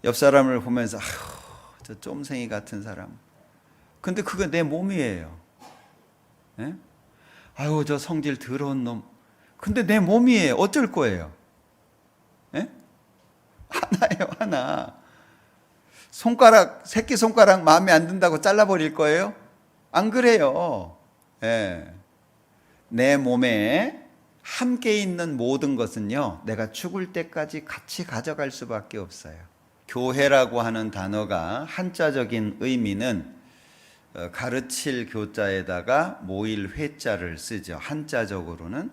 옆 사람을 보면서 저 쫌생이 같은 사람. 근데 그거 내 몸이에요. 예? 아유, 저 성질 더러운 놈. 근데 내 몸이에요. 어쩔 거예요? 예? 하나예요, 하나. 새끼 손가락 마음에 안 든다고 잘라버릴 거예요? 안 그래요. 예. 내 몸에 함께 있는 모든 것은요, 내가 죽을 때까지 같이 가져갈 수밖에 없어요. 교회라고 하는 단어가 한자적인 의미는 가르칠 교자에다가 모일 회자를 쓰죠. 한자적으로는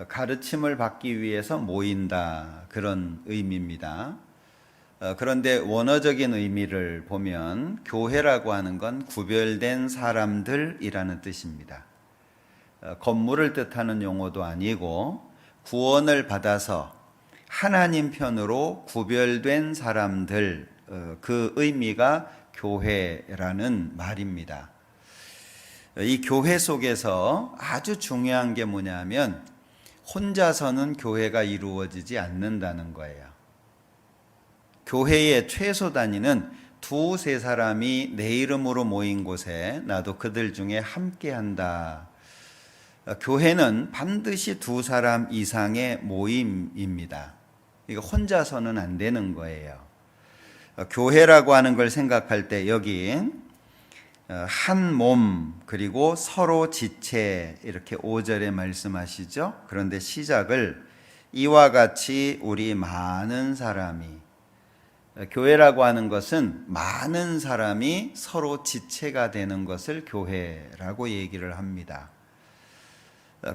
가르침을 받기 위해서 모인다, 그런 의미입니다. 그런데 원어적인 의미를 보면 교회라고 하는 건 구별된 사람들이라는 뜻입니다. 건물을 뜻하는 용어도 아니고 구원을 받아서 하나님 편으로 구별된 사람들, 그 의미가 교회라는 말입니다. 이 교회 속에서 아주 중요한 게 뭐냐면 혼자서는 교회가 이루어지지 않는다는 거예요. 교회의 최소 단위는 두세 사람이 내 이름으로 모인 곳에 나도 그들 중에 함께한다. 교회는 반드시 두 사람 이상의 모임입니다. 이거 혼자서는 안 되는 거예요. 교회라고 하는 걸 생각할 때 여기 한 몸 그리고 서로 지체 이렇게 5절에 말씀하시죠. 그런데 시작을 이와 같이 우리 많은 사람이, 교회라고 하는 것은 많은 사람이 서로 지체가 되는 것을 교회라고 얘기를 합니다.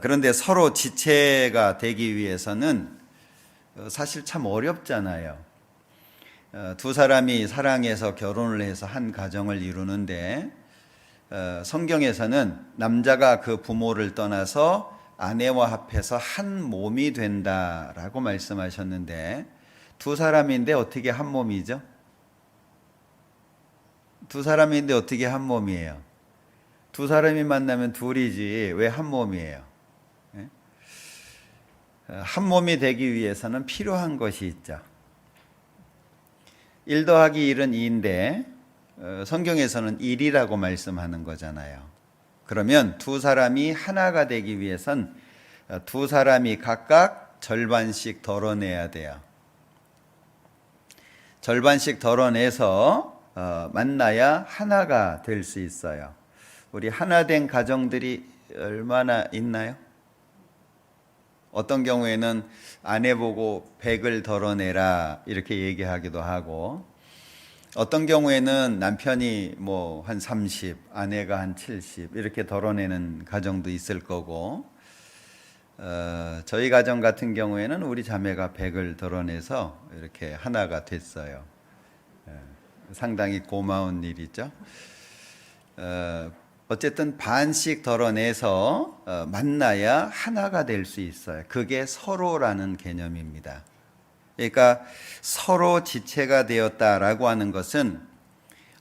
그런데 서로 지체가 되기 위해서는 사실 참 어렵잖아요. 두 사람이 사랑해서 결혼을 해서 한 가정을 이루는데 성경에서는 남자가 그 부모를 떠나서 아내와 합해서 한 몸이 된다라고 말씀하셨는데 두 사람인데 어떻게 한 몸이죠? 두 사람인데 어떻게 한 몸이에요? 두 사람이 만나면 둘이지 왜 한 몸이에요? 한 몸이 되기 위해서는 필요한 것이 있죠. 1 더하기 1은 2인데 성경에서는 1이라고 말씀하는 거잖아요. 그러면 두 사람이 하나가 되기 위해선 두 사람이 각각 절반씩 덜어내야 돼요. 절반씩 덜어내서 만나야 하나가 될 수 있어요. 우리 하나 된 가정들이 얼마나 있나요? 어떤 경우에는 아내 보고 100을 덜어내라 이렇게 얘기하기도 하고, 어떤 경우에는 남편이 뭐 한 30, 아내가 한 70 이렇게 덜어내는 가정도 있을 거고, 저희 가정 같은 경우에는 우리 자매가 100을 덜어내서 이렇게 하나가 됐어요. 상당히 고마운 일이죠. 어쨌든 반씩 덜어내서 만나야 하나가 될 수 있어요. 그게 서로라는 개념입니다. 그러니까 서로 지체가 되었다라고 하는 것은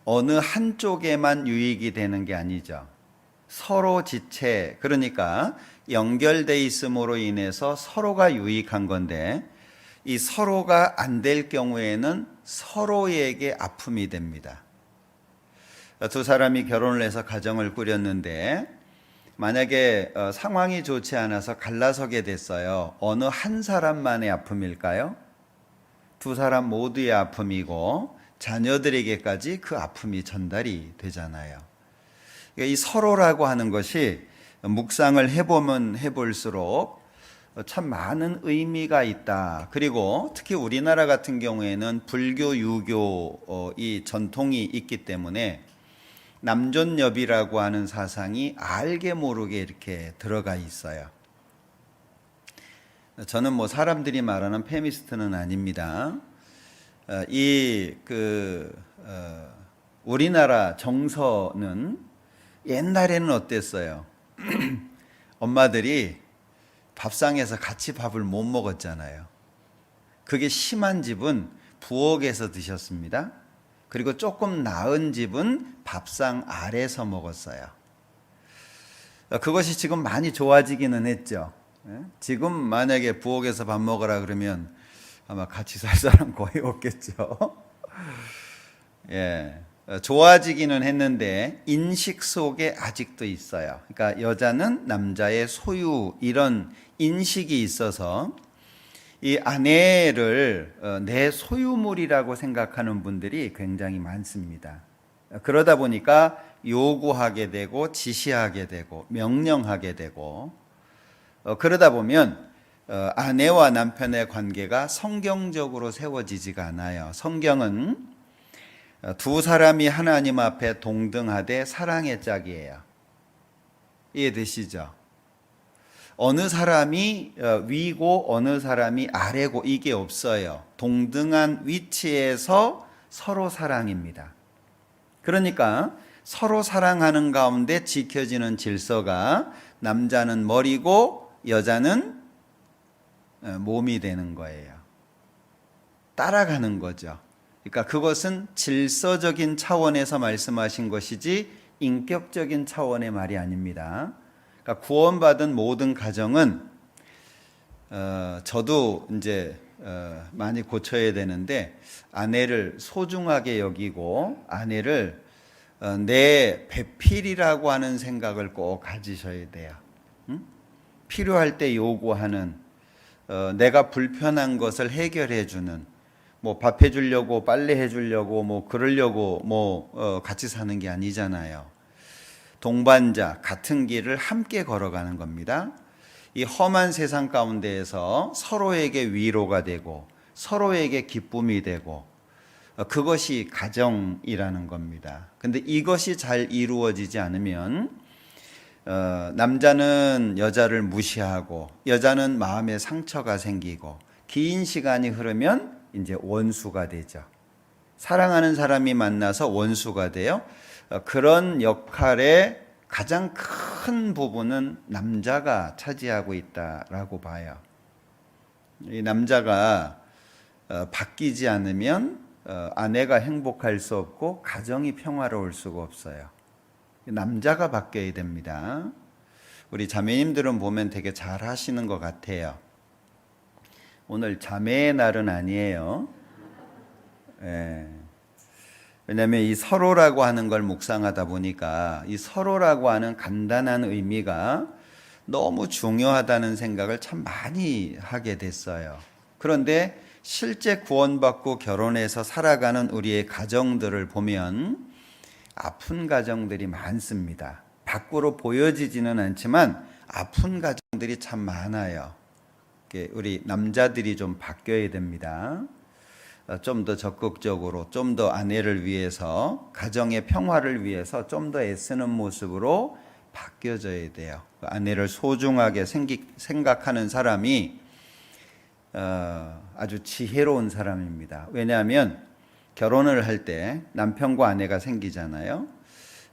어느 한쪽에만 유익이 되는 게 아니죠. 서로 지체, 그러니까 연결되어 있음으로 인해서 서로가 유익한 건데, 이 서로가 안 될 경우에는 서로에게 아픔이 됩니다. 두 사람이 결혼을 해서 가정을 꾸렸는데 만약에 상황이 좋지 않아서 갈라서게 됐어요. 어느 한 사람만의 아픔일까요? 두 사람 모두의 아픔이고 자녀들에게까지 그 아픔이 전달이 되잖아요. 이 서로라고 하는 것이 묵상을 해보면 해볼수록 참 많은 의미가 있다. 그리고 특히 우리나라 같은 경우에는 불교, 유교 이 전통이 있기 때문에 남존여비라고 하는 사상이 알게 모르게 이렇게 들어가 있어요. 저는 뭐 사람들이 말하는 페미니스트는 아닙니다. 우리나라 정서는 옛날에는 어땠어요? 엄마들이 밥상에서 같이 밥을 못 먹었잖아요. 그게 심한 집은 부엌에서 드셨습니다. 그리고 조금 나은 집은 밥상 아래서 먹었어요. 그것이 지금 많이 좋아지기는 했죠. 지금 만약에 부엌에서 밥 먹으라 그러면 아마 같이 살 사람 거의 없겠죠. 예, 좋아지기는 했는데 인식 속에 아직도 있어요. 그러니까 여자는 남자의 소유 이런 인식이 있어서 이 아내를 내 소유물이라고 생각하는 분들이 굉장히 많습니다. 그러다 보니까 요구하게 되고 지시하게 되고 명령하게 되고 그러다 보면 아내와 남편의 관계가 성경적으로 세워지지가 않아요. 성경은 두 사람이 하나님 앞에 동등하되 사랑의 짝이에요. 이해되시죠? 어느 사람이 위고 어느 사람이 아래고 이게 없어요. 동등한 위치에서 서로 사랑입니다. 그러니까 서로 사랑하는 가운데 지켜지는 질서가 남자는 머리고 여자는 몸이 되는 거예요. 따라가는 거죠. 그러니까 그것은 질서적인 차원에서 말씀하신 것이지 인격적인 차원의 말이 아닙니다. 그러니까 구원받은 모든 가정은 저도 이제 많이 고쳐야 되는데 아내를 소중하게 여기고 아내를 내 배필이라고 하는 생각을 꼭 가지셔야 돼요. 응? 필요할 때 요구하는 내가 불편한 것을 해결해 주는 뭐 밥 해주려고 빨래 해주려고 뭐 그러려고 같이 사는 게 아니잖아요. 동반자 같은 길을 함께 걸어가는 겁니다. 이 험한 세상 가운데에서 서로에게 위로가 되고 서로에게 기쁨이 되고 그것이 가정이라는 겁니다. 근데 이것이 잘 이루어지지 않으면 남자는 여자를 무시하고 여자는 마음에 상처가 생기고 긴 시간이 흐르면 이제 원수가 되죠. 사랑하는 사람이 만나서 원수가 돼요. 그런 역할의 가장 큰 부분은 남자가 차지하고 있다라고 봐요. 이 남자가 바뀌지 않으면 아내가 행복할 수 없고 가정이 평화로울 수가 없어요. 남자가 바뀌어야 됩니다. 우리 자매님들은 보면 되게 잘 하시는 것 같아요. 오늘 자매의 날은 아니에요. 예. 왜냐하면 이 서로라고 하는 걸 묵상하다 보니까 이 서로라고 하는 간단한 의미가 너무 중요하다는 생각을 참 많이 하게 됐어요. 그런데 실제 구원받고 결혼해서 살아가는 우리의 가정들을 보면 아픈 가정들이 많습니다. 밖으로 보여지지는 않지만 아픈 가정들이 참 많아요. 우리 남자들이 좀 바뀌어야 됩니다. 좀 더 적극적으로, 좀 더 아내를 위해서, 가정의 평화를 위해서 좀 더 애쓰는 모습으로 바뀌어져야 돼요. 아내를 소중하게 생각하는 사람이 아주 지혜로운 사람입니다. 왜냐하면 결혼을 할 때 남편과 아내가 생기잖아요.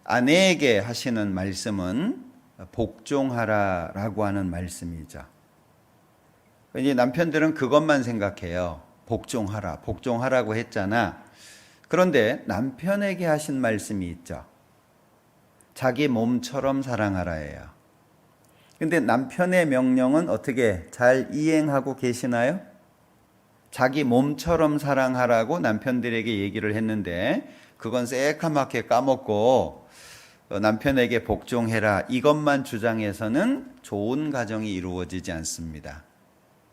아내에게 하시는 말씀은 복종하라라고 하는 말씀이죠. 이제 남편들은 그것만 생각해요. 복종하라, 복종하라고 했잖아. 그런데 남편에게 하신 말씀이 있죠. 자기 몸처럼 사랑하라예요. 근데 남편의 명령은 어떻게 잘 이행하고 계시나요? 자기 몸처럼 사랑하라고 남편들에게 얘기를 했는데 그건 새까맣게 까먹고 남편에게 복종해라 이것만 주장해서는 좋은 가정이 이루어지지 않습니다.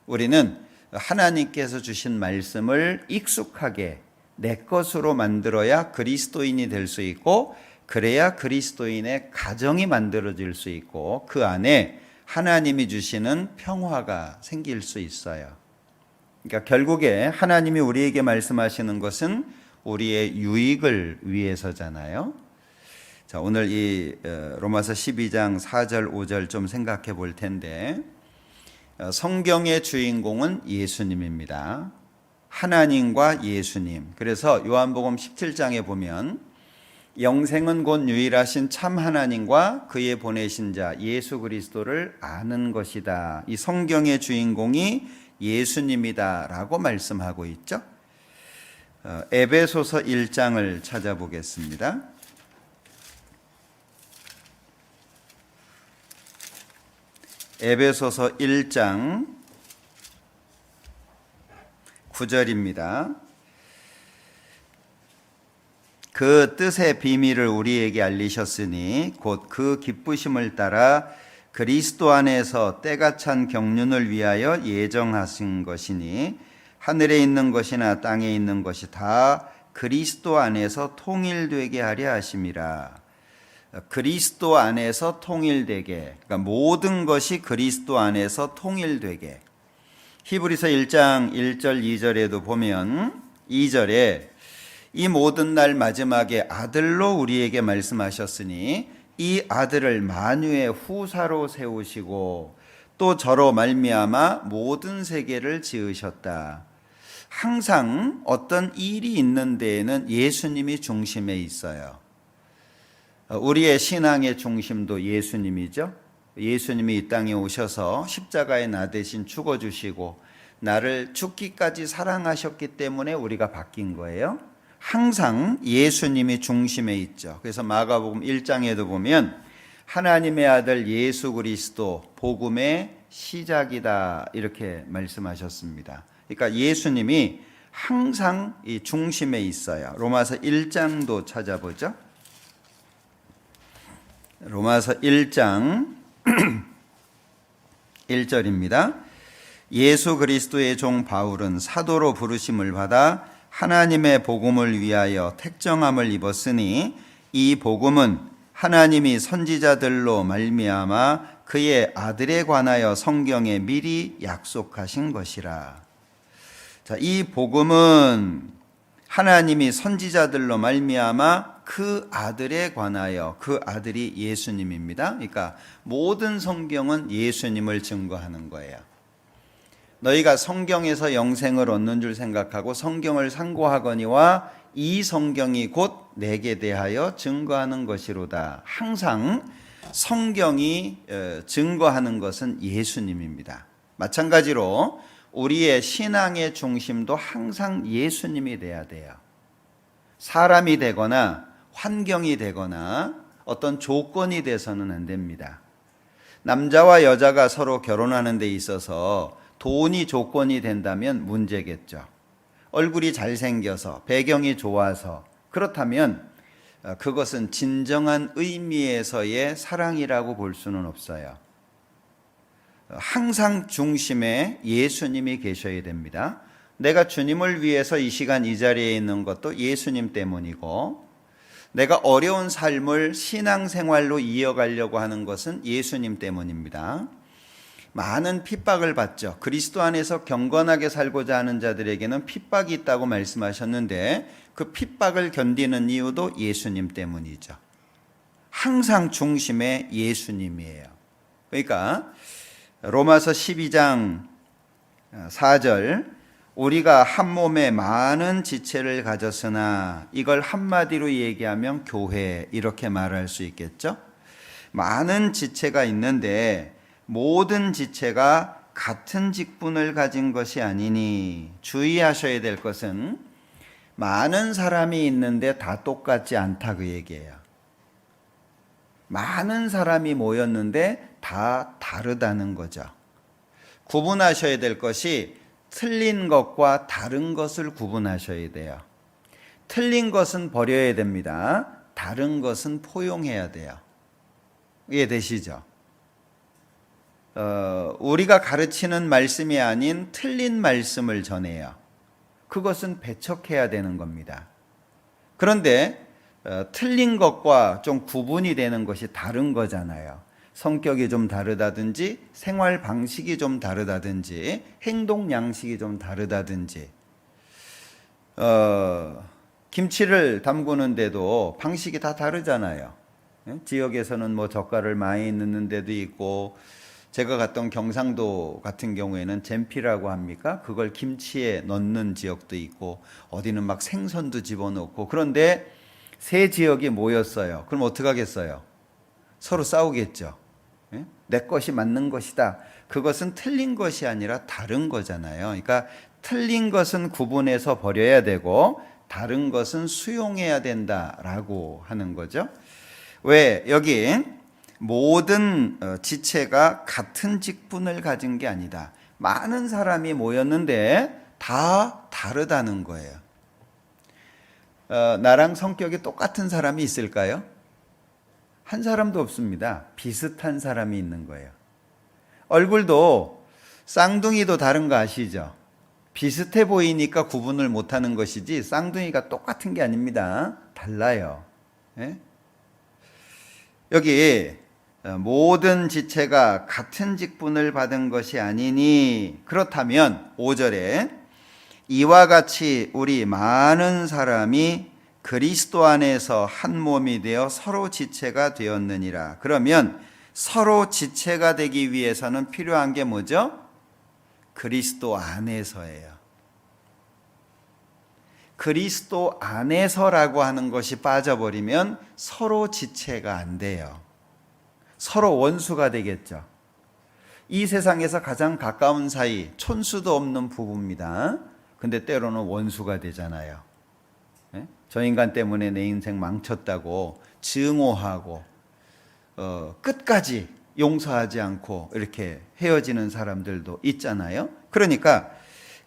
우리는 하나님께서 주신 말씀을 익숙하게 내 것으로 만들어야 그리스도인이 될 수 있고 그래야 그리스도인의 가정이 만들어질 수 있고 그 안에 하나님이 주시는 평화가 생길 수 있어요. 그러니까 결국에 하나님이 우리에게 말씀하시는 것은 우리의 유익을 위해서잖아요. 자, 오늘 이 로마서 12장 4절 5절 좀 생각해 볼 텐데 성경의 주인공은 예수님입니다. 하나님과 예수님. 그래서 요한복음 17장에 보면 영생은 곧 유일하신 참 하나님과 그의 보내신 자 예수 그리스도를 아는 것이다. 이 성경의 주인공이 예수님이다라고 말씀하고 있죠. 에베소서 1장을 찾아보겠습니다. 에베소서 1장 9절입니다. 그 뜻의 비밀을 우리에게 알리셨으니 곧 그 기쁘심을 따라 그리스도 안에서 때가 찬 경륜을 위하여 예정하신 것이니 하늘에 있는 것이나 땅에 있는 것이 다 그리스도 안에서 통일되게 하려 하심이라. 그리스도 안에서 통일되게, 그러니까 모든 것이 그리스도 안에서 통일되게. 히브리서 1장 1절 2절에도 보면 2절에 이 모든 날 마지막에 아들로 우리에게 말씀하셨으니 이 아들을 만유의 후사로 세우시고 또 저로 말미암아 모든 세계를 지으셨다. 항상 어떤 일이 있는 데에는 예수님이 중심에 있어요. 우리의 신앙의 중심도 예수님이죠. 예수님이 이 땅에 오셔서 십자가에 나 대신 죽어주시고 나를 죽기까지 사랑하셨기 때문에 우리가 바뀐 거예요. 항상 예수님이 중심에 있죠. 그래서 마가복음 1장에도 보면 하나님의 아들 예수 그리스도 복음의 시작이다 이렇게 말씀하셨습니다. 그러니까 예수님이 항상 이 중심에 있어요. 로마서 1장도 찾아보죠. 로마서 1장 1절입니다. 예수 그리스도의 종 바울은 사도로 부르심을 받아 하나님의 복음을 위하여 택정함을 입었으니 이 복음은 하나님이 선지자들로 말미암아 그의 아들에 관하여 성경에 미리 약속하신 것이라. 자, 이 복음은 하나님이 선지자들로 말미암아 그 아들에 관하여, 그 아들이 예수님입니다. 그러니까 모든 성경은 예수님을 증거하는 거예요. 너희가 성경에서 영생을 얻는 줄 생각하고 성경을 상고하거니와 이 성경이 곧 내게 대하여 증거하는 것이로다. 항상 성경이 증거하는 것은 예수님입니다. 마찬가지로 우리의 신앙의 중심도 항상 예수님이 돼야 돼요. 사람이 되거나 환경이 되거나 어떤 조건이 돼서는 안 됩니다. 남자와 여자가 서로 결혼하는 데 있어서 돈이 조건이 된다면 문제겠죠. 얼굴이 잘생겨서 배경이 좋아서 그렇다면 그것은 진정한 의미에서의 사랑이라고 볼 수는 없어요. 항상 중심에 예수님이 계셔야 됩니다. 내가 주님을 위해서 이 시간 이 자리에 있는 것도 예수님 때문이고 내가 어려운 삶을 신앙생활로 이어가려고 하는 것은 예수님 때문입니다. 많은 핍박을 받죠. 그리스도 안에서 경건하게 살고자 하는 자들에게는 핍박이 있다고 말씀하셨는데 그 핍박을 견디는 이유도 예수님 때문이죠. 항상 중심에 예수님이에요. 그러니까 로마서 12장 4절 우리가 한 몸에 많은 지체를 가졌으나 이걸 한마디로 얘기하면 교회 이렇게 말할 수 있겠죠. 많은 지체가 있는데 모든 지체가 같은 직분을 가진 것이 아니니 주의하셔야 될 것은 많은 사람이 있는데 다 똑같지 않다 그 얘기예요. 많은 사람이 모였는데 다 다르다는 거죠. 구분하셔야 될 것이 틀린 것과 다른 것을 구분하셔야 돼요. 틀린 것은 버려야 됩니다. 다른 것은 포용해야 돼요. 이해되시죠? 우리가 가르치는 말씀이 아닌 틀린 말씀을 전해요. 그것은 배척해야 되는 겁니다. 그런데 틀린 것과 좀 구분이 되는 것이 다른 거잖아요. 성격이 좀 다르다든지 생활 방식이 좀 다르다든지 행동 양식이 좀 다르다든지 김치를 담그는데도 방식이 다 다르잖아요. 지역에서는 뭐 젓갈을 많이 넣는 데도 있고 제가 갔던 경상도 같은 경우에는 잼피라고 합니까? 그걸 김치에 넣는 지역도 있고 어디는 막 생선도 집어넣고 그런데 세 지역이 모였어요. 그럼 어떻게 하겠어요? 서로 싸우겠죠. 내 것이 맞는 것이다. 그것은 틀린 것이 아니라 다른 거잖아요. 그러니까 틀린 것은 구분해서 버려야 되고 다른 것은 수용해야 된다라고 하는 거죠. 왜? 여기 모든 지체가 같은 직분을 가진 게 아니다. 많은 사람이 모였는데 다 다르다는 거예요. 나랑 성격이 똑같은 사람이 있을까요? 한 사람도 없습니다. 비슷한 사람이 있는 거예요. 얼굴도 쌍둥이도 다른 거 아시죠? 비슷해 보이니까 구분을 못하는 것이지 쌍둥이가 똑같은 게 아닙니다. 달라요. 예? 여기 모든 지체가 같은 직분을 받은 것이 아니니 그렇다면 5절에 이와 같이 우리 많은 사람이 그리스도 안에서 한 몸이 되어 서로 지체가 되었느니라. 그러면 서로 지체가 되기 위해서는 필요한 게 뭐죠? 그리스도 안에서예요. 그리스도 안에서라고 하는 것이 빠져버리면 서로 지체가 안 돼요. 서로 원수가 되겠죠. 이 세상에서 가장 가까운 사이, 촌수도 없는 부부입니다. 근데 때로는 원수가 되잖아요. 저 인간 때문에 내 인생 망쳤다고 증오하고 끝까지 용서하지 않고 이렇게 헤어지는 사람들도 있잖아요. 그러니까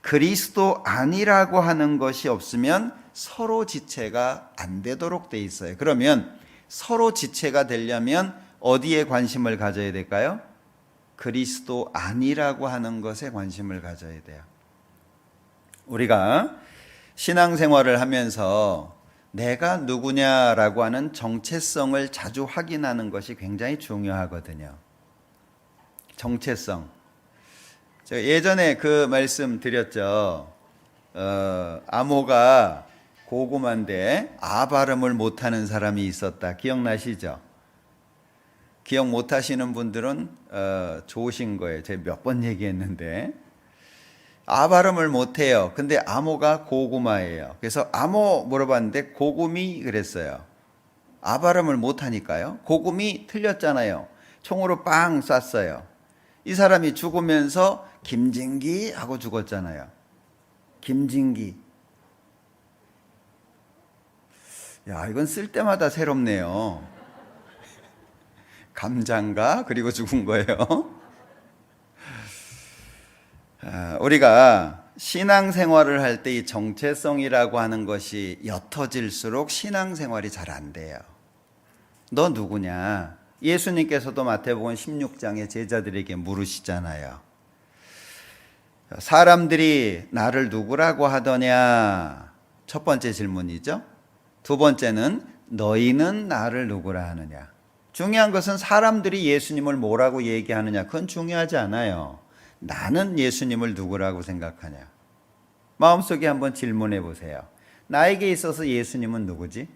그리스도 아니라고 하는 것이 없으면 서로 지체가 안 되도록 돼 있어요. 그러면 서로 지체가 되려면 어디에 관심을 가져야 될까요? 그리스도 아니라고 하는 것에 관심을 가져야 돼요. 우리가 신앙생활을 하면서 내가 누구냐라고 하는 정체성을 자주 확인하는 것이 굉장히 중요하거든요. 정체성. 제가 예전에 그 말씀 드렸죠. 아모가 고구마인데 아 발음을 못하는 사람이 있었다. 기억나시죠? 기억 못하시는 분들은 좋으신 거예요. 제가 몇 번 얘기했는데 아 발음을 못해요. 근데 아모가 고구마예요. 그래서 아모 물어봤는데 고구미 그랬어요. 아 발음을 못하니까요. 고구미 틀렸잖아요. 총으로 빵 쐈어요. 이 사람이 죽으면서 김진기 하고 죽었잖아요. 김진기. 야, 이건 쓸 때마다 새롭네요. 감장가 그리고 죽은 거예요. 우리가 신앙생활을 할 때 이 정체성이라고 하는 것이 옅어질수록 신앙생활이 잘 안 돼요. 너 누구냐? 예수님께서도 마태복음 16장에 제자들에게 물으시잖아요. 사람들이 나를 누구라고 하더냐? 첫 번째 질문이죠. 두 번째는 너희는 나를 누구라 하느냐? 중요한 것은 사람들이 예수님을 뭐라고 얘기하느냐? 그건 중요하지 않아요. 나는 예수님을 누구라고 생각하냐? 마음속에 한번 질문해 보세요. 나에게 있어서 예수님은 누구지?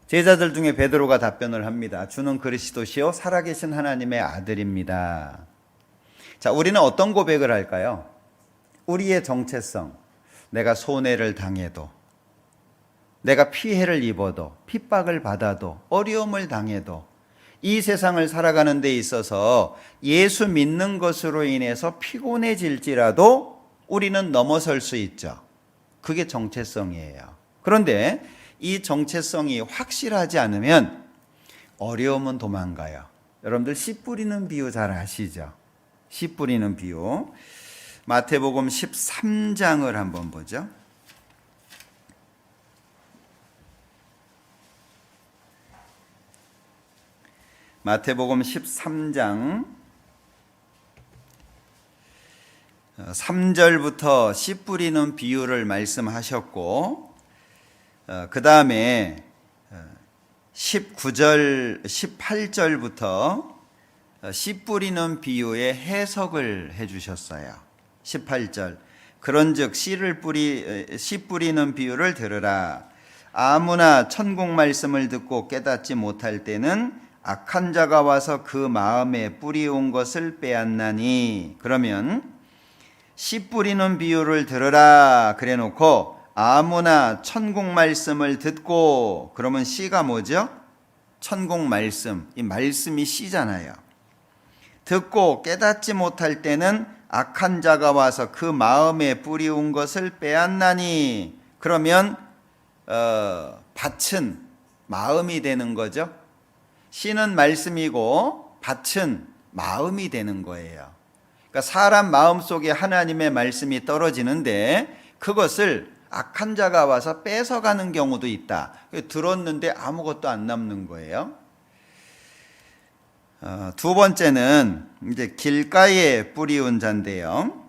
제자들 중에 베드로가 답변을 합니다. 주는 그리스도시요 살아계신 하나님의 아들입니다. 자, 우리는 어떤 고백을 할까요? 우리의 정체성. 내가 손해를 당해도, 내가 피해를 입어도, 핍박을 받아도, 어려움을 당해도, 이 세상을 살아가는 데 있어서 예수 믿는 것으로 인해서 피곤해질지라도 우리는 넘어설 수 있죠. 그게 정체성이에요. 그런데 이 정체성이 확실하지 않으면 어려움은 도망가요. 여러분들 씨 뿌리는 비유 잘 아시죠? 씨 뿌리는 비유. 마태복음 13장을 한번 보죠. 마태복음 13장 3절부터 씨 뿌리는 비유를 말씀하셨고 그 다음에 19절, 18절부터 씨 뿌리는 비유의 해석을 해주셨어요. 18절 그런즉 씨 뿌리는 비유를 들으라. 아무나 천국 말씀을 듣고 깨닫지 못할 때는 악한 자가 와서 그 마음에 뿌리온 것을 빼앗나니. 그러면 씨 뿌리는 비유를 들으라 그래 놓고 아무나 천국 말씀을 듣고, 그러면 씨가 뭐죠? 천국 말씀. 이 말씀이 씨잖아요. 듣고 깨닫지 못할 때는 악한 자가 와서 그 마음에 뿌리온 것을 빼앗나니. 그러면 밭은 마음이 되는 거죠. 씨는 말씀이고 밭은 마음이 되는 거예요. 그러니까 사람 마음속에 하나님의 말씀이 떨어지는데 그것을 악한 자가 와서 뺏어가는 경우도 있다. 들었는데 아무것도 안 남는 거예요. 두 번째는 이제 길가에 뿌리운 자인데요.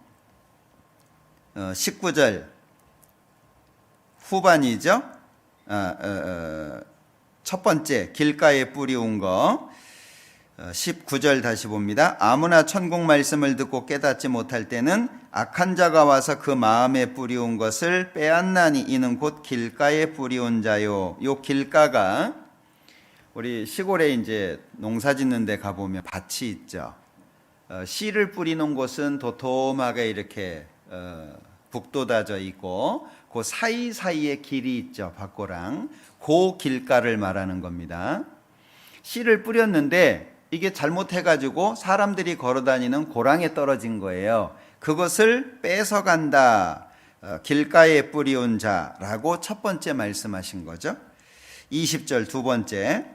19절 후반이죠. 첫 번째 길가에 뿌리운 거 19절 다시 봅니다. 아무나 천국 말씀을 듣고 깨닫지 못할 때는 악한 자가 와서 그 마음에 뿌리운 것을 빼앗나니 이는 곧 길가에 뿌리운 자요. 요 길가가 우리 시골에 이제 농사 짓는 데 가보면 밭이 있죠. 씨를 뿌리는 곳은 도톰하게 이렇게 북돋아져 있고 그 사이사이에 길이 있죠. 밭고랑. 그 길가를 말하는 겁니다. 씨를 뿌렸는데 이게 잘못해가지고 사람들이 걸어다니는 고랑에 떨어진 거예요. 그것을 뺏어간다. 길가에 뿌리온 자라고 첫 번째 말씀하신 거죠. 20절 두 번째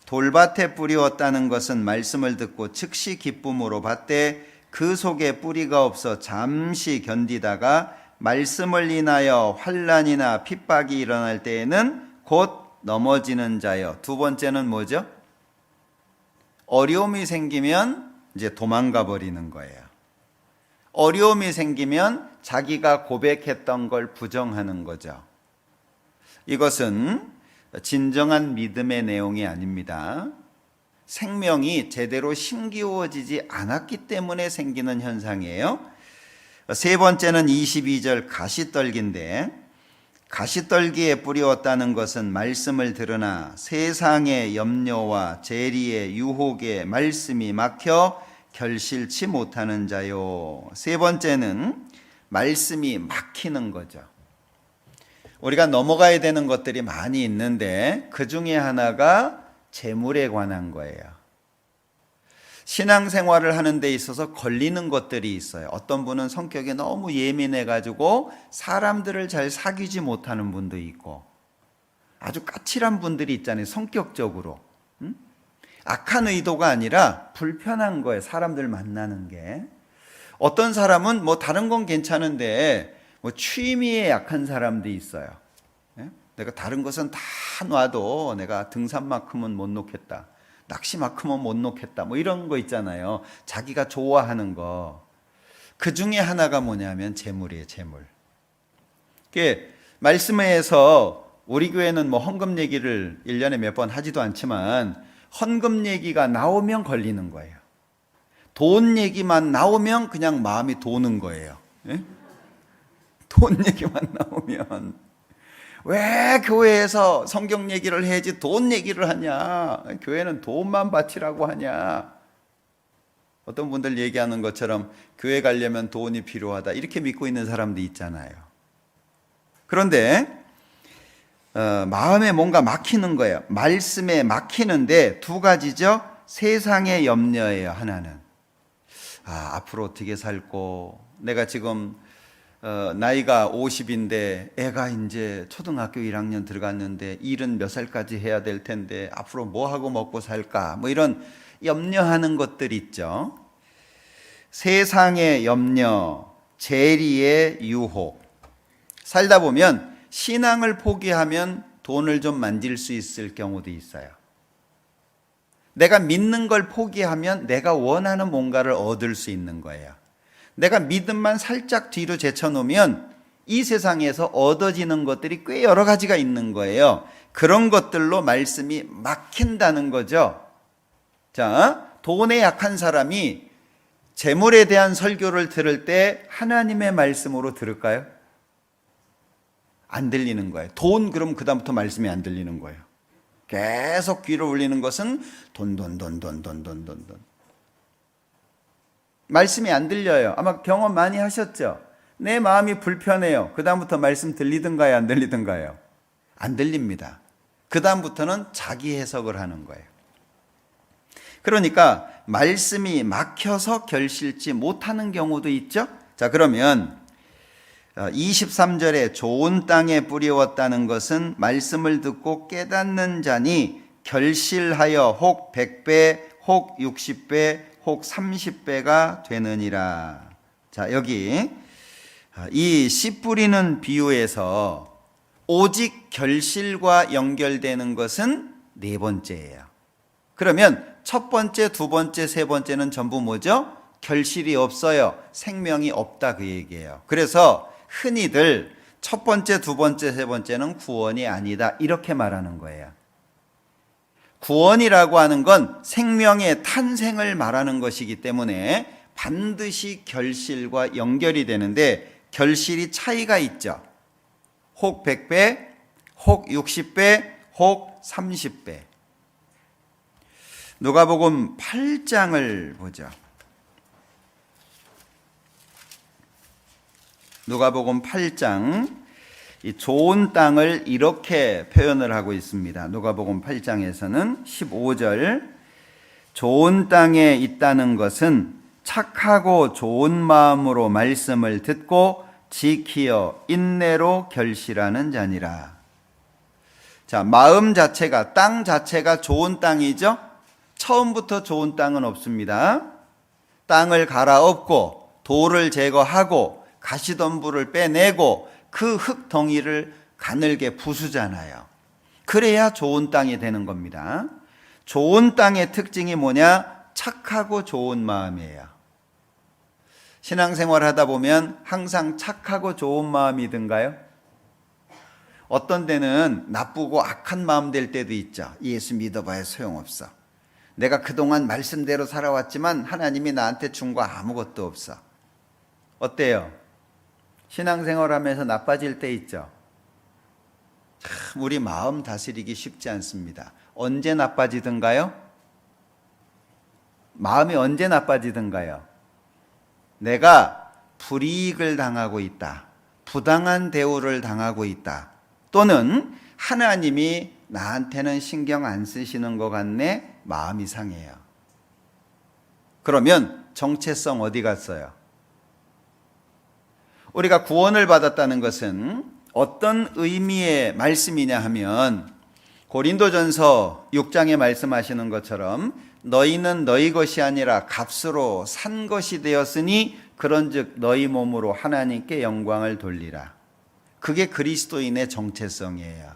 돌밭에 뿌리었다는 것은 말씀을 듣고 즉시 기쁨으로 받되 그 속에 뿌리가 없어 잠시 견디다가 말씀을 인하여 환난이나 핍박이 일어날 때에는 곧 넘어지는 자여. 두 번째는 뭐죠? 어려움이 생기면 이제 도망가 버리는 거예요. 어려움이 생기면 자기가 고백했던 걸 부정하는 거죠. 이것은 진정한 믿음의 내용이 아닙니다. 생명이 제대로 힘기워지지 않았기 때문에 생기는 현상이에요. 세 번째는 22절 가시떨기인데 가시떨기에 뿌리었다는 것은 말씀을 들으나 세상의 염려와 재리의 유혹에 말씀이 막혀 결실치 못하는 자요. 세 번째는 말씀이 막히는 거죠. 우리가 넘어가야 되는 것들이 많이 있는데 그 중에 하나가 재물에 관한 거예요. 신앙생활을 하는 데 있어서 걸리는 것들이 있어요. 어떤 분은 성격이 너무 예민해가지고 사람들을 잘 사귀지 못하는 분도 있고 아주 까칠한 분들이 있잖아요. 성격적으로. 악한 의도가 아니라 불편한 거예요. 사람들 만나는 게. 어떤 사람은 뭐 다른 건 괜찮은데 뭐 취미에 약한 사람도 있어요. 내가 다른 것은 다 놔도 내가 등산만큼은 못 놓겠다. 낚시만큼은 못 놓겠다. 뭐 이런 거 있잖아요. 자기가 좋아하는 거. 그 중에 하나가 뭐냐면 재물이에요. 재물. 말씀에서 우리 교회는 뭐 헌금 얘기를 1년에 몇 번 하지도 않지만 헌금 얘기가 나오면 걸리는 거예요. 돈 얘기만 나오면 그냥 마음이 도는 거예요. 예? 돈 얘기만 나오면 왜 교회에서 성경 얘기를 해야지 돈 얘기를 하냐? 교회는 돈만 바치라고 하냐? 어떤 분들 얘기하는 것처럼 교회 가려면 돈이 필요하다 이렇게 믿고 있는 사람도 있잖아요. 그런데 마음에 뭔가 막히는 거예요. 말씀에 막히는데 두 가지죠. 세상의 염려예요. 하나는 앞으로 어떻게 살고 내가 지금 나이가 50인데 애가 이제 초등학교 1학년 들어갔는데 일은 몇 살까지 해야 될 텐데 앞으로 뭐 하고 먹고 살까? 뭐 이런 염려하는 것들 있죠. 세상의 염려, 재리의 유혹. 살다 보면 신앙을 포기하면 돈을 좀 만질 수 있을 경우도 있어요. 내가 믿는 걸 포기하면 내가 원하는 뭔가를 얻을 수 있는 거예요. 내가 믿음만 살짝 뒤로 제쳐놓으면 이 세상에서 얻어지는 것들이 꽤 여러 가지가 있는 거예요. 그런 것들로 말씀이 막힌다는 거죠. 자, 돈에 약한 사람이 재물에 대한 설교를 들을 때 하나님의 말씀으로 들을까요? 안 들리는 거예요. 돈 그럼 그다음부터 말씀이 안 들리는 거예요. 계속 귀를 울리는 것은 돈. 말씀이 안 들려요. 아마 경험 많이 하셨죠? 내 마음이 불편해요. 그 다음부터 말씀 들리든가요? 안 들리든가요? 안 들립니다. 그 다음부터는 자기 해석을 하는 거예요. 그러니까 말씀이 막혀서 결실치 못하는 경우도 있죠. 자, 그러면 23절에 좋은 땅에 뿌리웠다는 것은 말씀을 듣고 깨닫는 자니 결실하여 혹 100배, 혹 60배, 혹 30배가 되느니라. 자, 여기 이 씨 뿌리는 비유에서 오직 결실과 연결되는 것은 네 번째예요. 그러면 첫 번째, 두 번째, 세 번째는 전부 뭐죠? 결실이 없어요. 생명이 없다 그 얘기예요. 그래서 흔히들 첫 번째, 두 번째, 세 번째는 구원이 아니다 이렇게 말하는 거예요. 구원이라고 하는 건 생명의 탄생을 말하는 것이기 때문에 반드시 결실과 연결이 되는데 결실이 차이가 있죠. 혹 100배, 혹 60배, 혹 30배. 누가복음 8장을 보죠. 누가복음 8장, 이 좋은 땅을 이렇게 표현을 하고 있습니다. 누가복음 8장에서는 15절, 좋은 땅에 있다는 것은 착하고 좋은 마음으로 말씀을 듣고 지키어 인내로 결실하는 자니라. 자, 마음 자체가, 땅 자체가 좋은 땅이죠? 처음부터 좋은 땅은 없습니다. 땅을 갈아엎고 돌을 제거하고 가시덤불을 빼내고 그 흙덩이를 가늘게 부수잖아요. 그래야 좋은 땅이 되는 겁니다. 좋은 땅의 특징이 뭐냐? 착하고 좋은 마음이에요. 신앙생활 하다 보면 항상 착하고 좋은 마음이 든가요? 어떤 데는 나쁘고 악한 마음 될 때도 있죠. 예수 믿어봐야 소용없어. 내가 그동안 말씀대로 살아왔지만 하나님이 나한테 준 거 아무것도 없어. 어때요? 신앙생활 하면서 나빠질 때 있죠. 참 우리 마음 다스리기 쉽지 않습니다. 언제 나빠지든가요? 마음이 언제 나빠지든가요? 내가 불이익을 당하고 있다. 부당한 대우를 당하고 있다. 또는 하나님이 나한테는 신경 안 쓰시는 것 같네. 마음이 상해요. 그러면 정체성 어디 갔어요? 우리가 구원을 받았다는 것은 어떤 의미의 말씀이냐 하면 고린도전서 6장에 말씀하시는 것처럼 너희는 너희 것이 아니라 값으로 산 것이 되었으니 그런즉 너희 몸으로 하나님께 영광을 돌리라. 그게 그리스도인의 정체성이에요.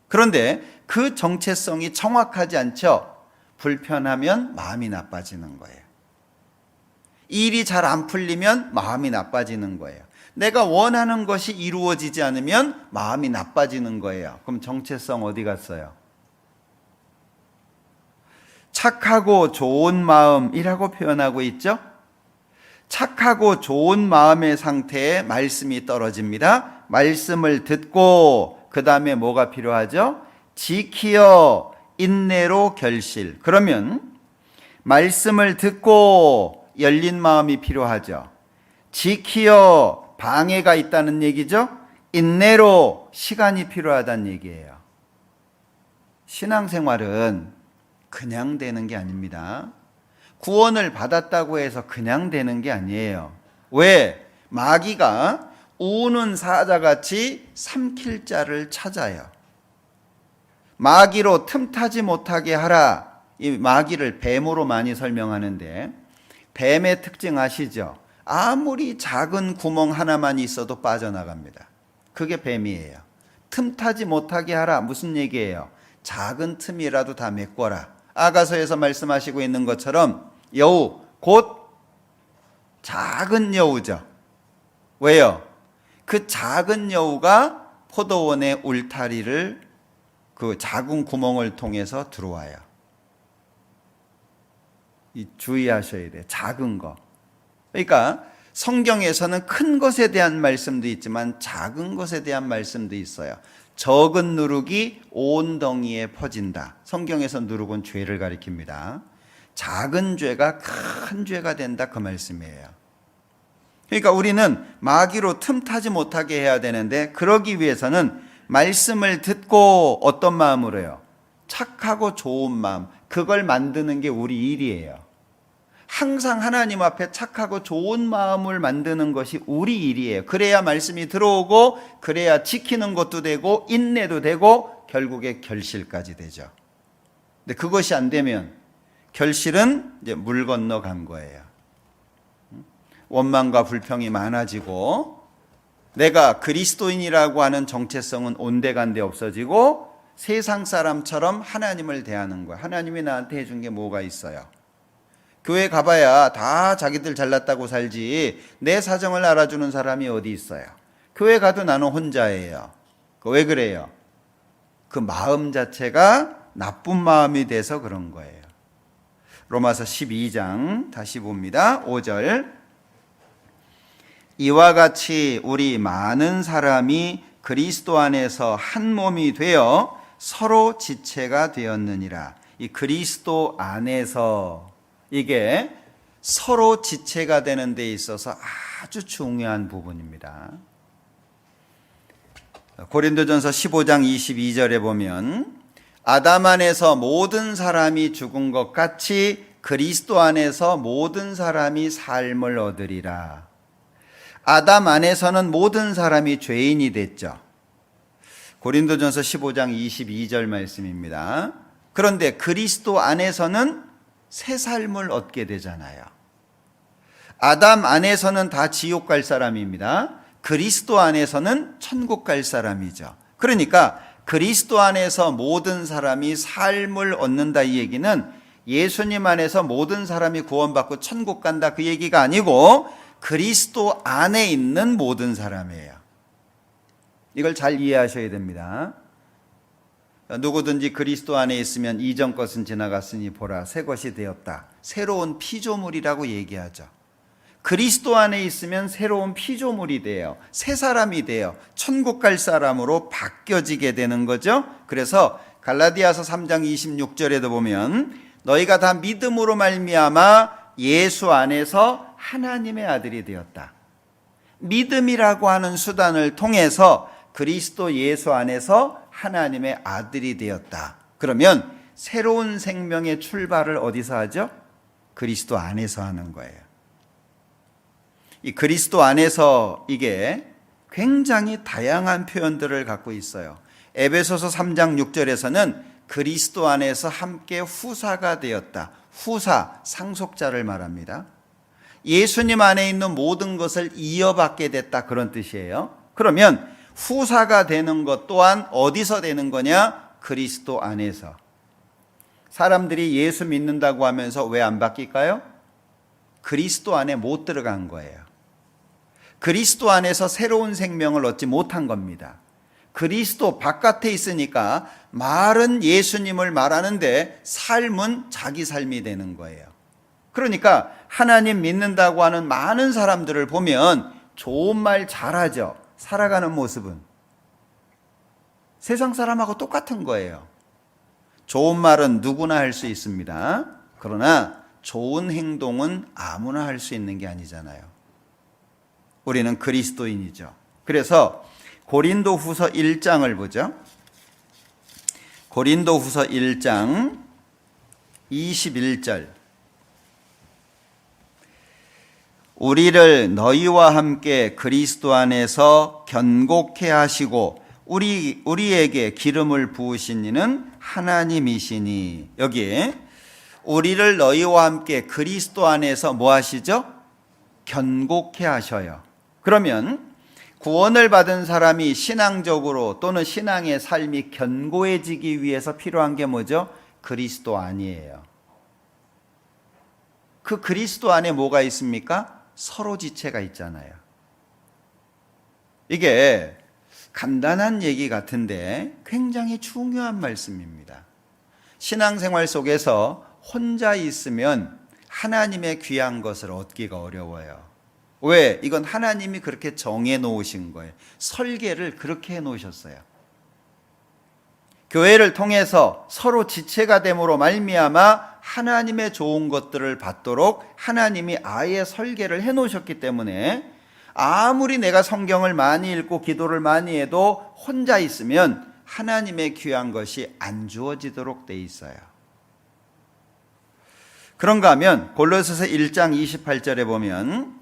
그런데 그 정체성이 정확하지 않죠. 불편하면 마음이 나빠지는 거예요. 일이 잘 안 풀리면 마음이 나빠지는 거예요. 내가 원하는 것이 이루어지지 않으면 마음이 나빠지는 거예요. 그럼 정체성 어디 갔어요? 착하고 좋은 마음이라고 표현하고 있죠? 착하고 좋은 마음의 상태에 말씀이 떨어집니다. 말씀을 듣고 그 다음에 뭐가 필요하죠? 지키어 인내로 결실. 그러면 말씀을 듣고 열린 마음이 필요하죠. 지키어 방해가 있다는 얘기죠. 인내로 시간이 필요하다는 얘기예요. 신앙생활은 그냥 되는 게 아닙니다. 구원을 받았다고 해서 그냥 되는 게 아니에요. 왜? 마귀가 우는 사자같이 삼킬 자를 찾아요. 마귀로 틈타지 못하게 하라. 이 마귀를 뱀으로 많이 설명하는데 뱀의 특징 아시죠? 아무리 작은 구멍 하나만 있어도 빠져나갑니다. 그게 뱀이에요. 틈타지 못하게 하라. 무슨 얘기예요? 작은 틈이라도 다 메꿔라. 아가서에서 말씀하시고 있는 것처럼 여우, 곧 작은 여우죠. 왜요? 그 작은 여우가 포도원의 울타리를 그 작은 구멍을 통해서 들어와요. 주의하셔야 돼요. 작은 거. 그러니까 성경에서는 큰 것에 대한 말씀도 있지만 작은 것에 대한 말씀도 있어요. 적은 누룩이 온 덩이에 퍼진다. 성경에서 누룩은 죄를 가리킵니다. 작은 죄가 큰 죄가 된다 그 말씀이에요. 그러니까 우리는 마귀로 틈타지 못하게 해야 되는데 그러기 위해서는 말씀을 듣고 어떤 마음으로요? 착하고 좋은 마음. 그걸 만드는 게 우리 일이에요. 항상 하나님 앞에 착하고 좋은 마음을 만드는 것이 우리 일이에요. 그래야 말씀이 들어오고 그래야 지키는 것도 되고 인내도 되고 결국에 결실까지 되죠. 근데 그것이 안 되면 결실은 이제 물 건너 간 거예요. 원망과 불평이 많아지고 내가 그리스도인이라고 하는 정체성은 온데간데 없어지고 세상 사람처럼 하나님을 대하는 거야. 하나님이 나한테 해준 게 뭐가 있어요? 교회 가봐야 다 자기들 잘났다고 살지 내 사정을 알아주는 사람이 어디 있어요? 교회 가도 나는 혼자예요. 왜 그래요? 그 마음 자체가 나쁜 마음이 돼서 그런 거예요. 로마서 12장 다시 봅니다. 5절. 이와 같이 우리 많은 사람이 그리스도 안에서 한 몸이 되어 서로 지체가 되었느니라. 이 그리스도 안에서 이게 서로 지체가 되는 데 있어서 아주 중요한 부분입니다. 고린도전서 15장 22절에 보면 아담 안에서 모든 사람이 죽은 것 같이 그리스도 안에서 모든 사람이 삶을 얻으리라. 아담 안에서는 모든 사람이 죄인이 됐죠. 고린도전서 15장 22절 말씀입니다. 그런데 그리스도 안에서는 새 삶을 얻게 되잖아요. 아담 안에서는 다 지옥 갈 사람입니다. 그리스도 안에서는 천국 갈 사람이죠. 그러니까 그리스도 안에서 모든 사람이 삶을 얻는다 이 얘기는 예수님 안에서 모든 사람이 구원받고 천국 간다 그 얘기가 아니고 그리스도 안에 있는 모든 사람이에요. 이걸 잘 이해하셔야 됩니다. 누구든지 그리스도 안에 있으면 이전 것은 지나갔으니 보라 새 것이 되었다. 새로운 피조물이라고 얘기하죠. 그리스도 안에 있으면 새로운 피조물이 돼요. 새 사람이 돼요. 천국 갈 사람으로 바뀌어지게 되는 거죠. 그래서 갈라디아서 3장 26절에도 보면 너희가 다 믿음으로 말미암아 예수 안에서 하나님의 아들이 되었다. 믿음이라고 하는 수단을 통해서 그리스도 예수 안에서 하나님의 아들이 되었다. 그러면 새로운 생명의 출발을 어디서 하죠? 그리스도 안에서 하는 거예요. 이 그리스도 안에서 이게 굉장히 다양한 표현들을 갖고 있어요. 에베소서 3장 6절에서는 그리스도 안에서 함께 후사가 되었다. 후사, 상속자를 말합니다. 예수님 안에 있는 모든 것을 이어받게 됐다 그런 뜻이에요. 그러면 후사가 되는 것 또한 어디서 되는 거냐? 그리스도 안에서. 사람들이 예수 믿는다고 하면서 왜 안 바뀔까요? 그리스도 안에 못 들어간 거예요. 그리스도 안에서 새로운 생명을 얻지 못한 겁니다. 그리스도 바깥에 있으니까 말은 예수님을 말하는데 삶은 자기 삶이 되는 거예요. 그러니까 하나님 믿는다고 하는 많은 사람들을 보면 좋은 말 잘하죠. 살아가는 모습은 세상 사람하고 똑같은 거예요. 좋은 말은 누구나 할 수 있습니다. 그러나 좋은 행동은 아무나 할 수 있는 게 아니잖아요. 우리는 그리스도인이죠. 그래서 고린도후서 1장을 보죠. 고린도후서 1장 21절. 우리를 너희와 함께 그리스도 안에서 견고케 하시고 우리에게 기름을 부으신 이는 하나님이시니. 여기에 우리를 너희와 함께 그리스도 안에서 뭐 하시죠? 견고케 하셔요. 그러면 구원을 받은 사람이 신앙적으로 또는 신앙의 삶이 견고해지기 위해서 필요한 게 뭐죠? 그리스도 안이에요. 그 그리스도 안에 뭐가 있습니까? 서로 지체가 있잖아요. 이게 간단한 얘기 같은데 굉장히 중요한 말씀입니다. 신앙생활 속에서 혼자 있으면 하나님의 귀한 것을 얻기가 어려워요. 왜? 이건 하나님이 그렇게 정해 놓으신 거예요. 설계를 그렇게 해 놓으셨어요. 교회를 통해서 서로 지체가 됨으로 말미암아 하나님의 좋은 것들을 받도록 하나님이 아예 설계를 해 놓으셨기 때문에 아무리 내가 성경을 많이 읽고 기도를 많이 해도 혼자 있으면 하나님의 귀한 것이 안 주어지도록 돼 있어요. 그런가 하면 골로새서 1장 28절에 보면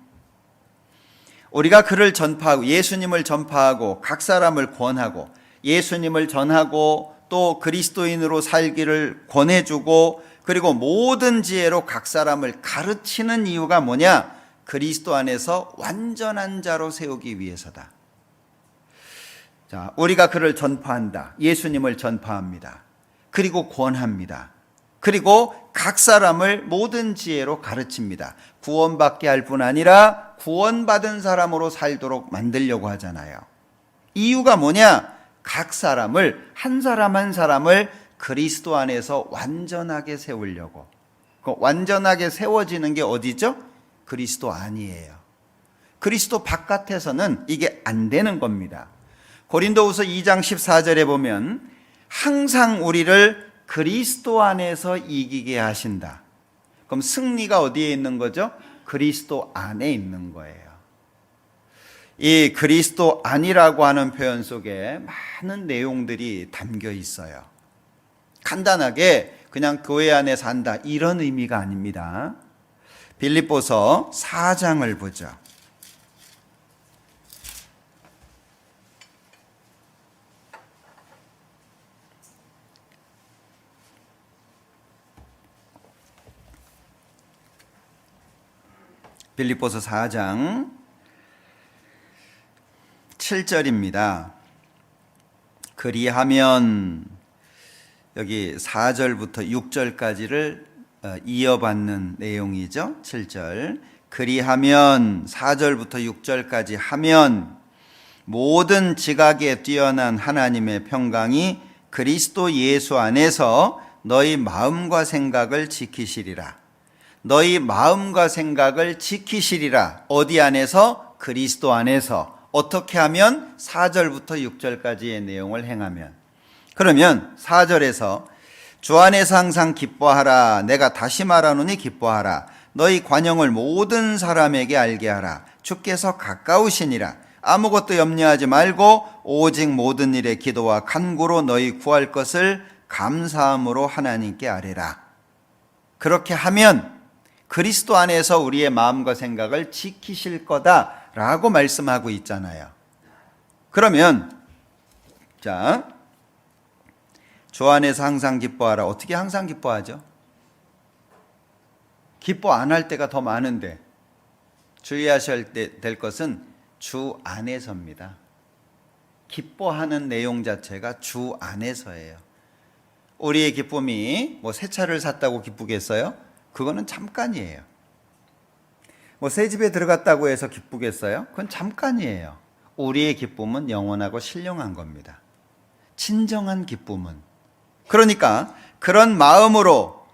우리가 그를 전파하고 예수님을 전파하고 각 사람을 권하고 예수님을 전하고 또 그리스도인으로 살기를 권해주고 그리고 모든 지혜로 각 사람을 가르치는 이유가 뭐냐? 그리스도 안에서 완전한 자로 세우기 위해서다. 자, 우리가 그를 전파한다. 예수님을 전파합니다. 그리고 권합니다. 그리고 각 사람을 모든 지혜로 가르칩니다. 구원받게 할 뿐 아니라 구원받은 사람으로 살도록 만들려고 하잖아요. 이유가 뭐냐? 각 사람을, 한 사람 한 사람을 그리스도 안에서 완전하게 세우려고. 그 완전하게 세워지는 게 어디죠? 그리스도 안이에요. 그리스도 바깥에서는 이게 안 되는 겁니다. 고린도후서 2장 14절에 보면 항상 우리를 그리스도 안에서 이기게 하신다. 그럼 승리가 어디에 있는 거죠? 그리스도 안에 있는 거예요. 이 그리스도 안이라고 하는 표현 속에 많은 내용들이 담겨 있어요. 간단하게 그냥 교회 안에 산다 이런 의미가 아닙니다. 빌립보서 4장을 보죠. 빌립보서 4장 7절입니다. 그리하면 여기 4절부터 6절까지를 이어받는 내용이죠. 7절. 그리하면 4절부터 6절까지 하면 모든 지각에 뛰어난 하나님의 평강이 그리스도 예수 안에서 너희 마음과 생각을 지키시리라. 너희 마음과 생각을 지키시리라. 어디 안에서? 그리스도 안에서. 어떻게 하면? 4절부터 6절까지의 내용을 행하면. 그러면 4절에서 주 안에서 항상 기뻐하라. 내가 다시 말하노니 기뻐하라. 너희 관용을 모든 사람에게 알게 하라. 주께서 가까우시니라. 아무것도 염려하지 말고 오직 모든 일에 기도와 간구로 너희 구할 것을 감사함으로 하나님께 아뢰라. 그렇게 하면 그리스도 안에서 우리의 마음과 생각을 지키실 거다라고 말씀하고 있잖아요. 그러면 자, 주 안에서 항상 기뻐하라. 어떻게 항상 기뻐하죠? 기뻐 안 할 때가 더 많은데 주의하셔야 될 것은 주 안에서입니다. 기뻐하는 내용 자체가 주 안에서예요. 우리의 기쁨이 뭐 새 차를 샀다고 기쁘겠어요? 그거는 잠깐이에요. 뭐 새 집에 들어갔다고 해서 기쁘겠어요? 그건 잠깐이에요. 우리의 기쁨은 영원하고 신령한 겁니다. 진정한 기쁨은. 그러니까 그런 마음으로